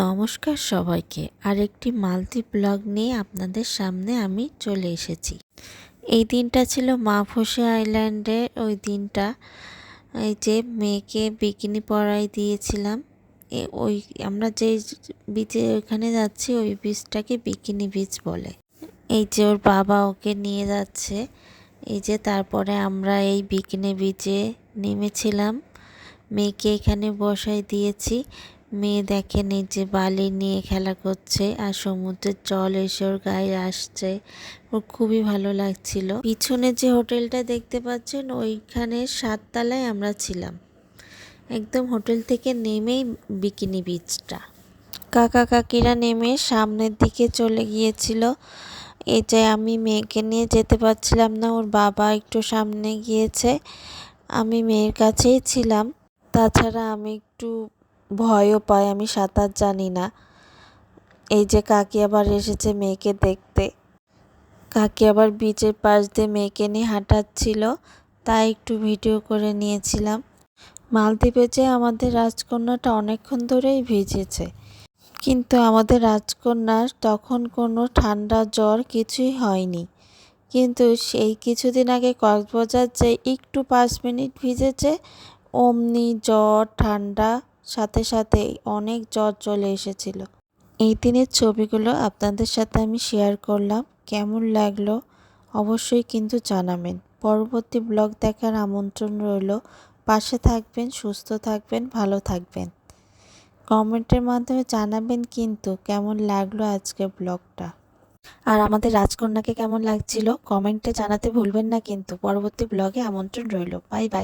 নমস্কার সবাইকে, আরেকটি মাল্টি ব্লগ নিয়ে আপনাদের সামনে আমি চলে এসেছি। এই দিনটা ছিল মাফুসি আইল্যান্ডের ওই দিনটা, এই যে মেয়েকে বিকিনি পরাই দিয়েছিলাম। ওই আমরা যে বিচে ওইখানে যাচ্ছি ওই বিচটাকে বিকিনি বিচ বলে। এই যে ওর বাবা ওকে নিয়ে যাচ্ছে। এই যে তারপরে আমরা এই বিকিনি বিচে নেমেছিলাম, মেয়েকে এখানে বসাই দিয়েছি। মেয়ে দেখেন এই যে বালি নিয়ে খেলা করছে আর সমুদ্রের জল এসে ওর গায়ে আসছে, ওর খুবই ভালো লাগছিল। পিছনে যে হোটেলটা দেখতে পাচ্ছেন ওইখানে 7 তলায় আমরা ছিলাম, একদম হোটেল থেকে নেমেই বিকিনি বিচটা। কাকা কাকিরা নেমে সামনের দিকে চলে গিয়েছিল। এই যে আমি মেয়েকে নিয়ে যেতে পারছিলাম না, ওর বাবা একটু সামনে গিয়েছে, আমি মেয়ের কাছেই ছিলাম। তাছাড়া আমি একটু ভয়ও পাই, আমি সাঁতার জানি না। এই যে কাকি আবার এসেছে মেয়েকে দেখতে। কাকি আবার বিচের পাশ দিয়ে মেয়েকে নিয়ে হাঁটাচ্ছিল, তাই একটু ভিডিও করে নিয়েছিলাম। মালদ্বীপে যে আমাদের রাজকন্যাটা অনেকক্ষণ ধরেই ভিজেছে, কিন্তু আমাদের রাজকন্যার তখন কোনো ঠান্ডা জ্বর কিছুই হয়নি। কিন্তু সেই কিছুদিন আগে কক্সবাজার যে একটু 5 মিনিট ভিজেছে, অমনি জ্বর ঠান্ডা সাথে সাথে অনেক জ্বর চলে এসেছিল। এই দিনের ছবিগুলো আপনাদের সাথে আমি শেয়ার করলাম, কেমন লাগলো অবশ্যই কিন্তু জানাবেন। পরবর্তী ব্লগ দেখার আমন্ত্রণ রইল। পাশে থাকবেন, সুস্থ থাকবেন, ভালো থাকবেন। কমেন্টের মাধ্যমে জানাবেন কিন্তু কেমন লাগলো আজকের ব্লগটা, আর আমাদের রাজকন্যাকে কেমন লাগছিল কমেন্টে জানাতে ভুলবেন না কিন্তু। পরবর্তী ব্লগে আমন্ত্রণ রইল। Bye bye.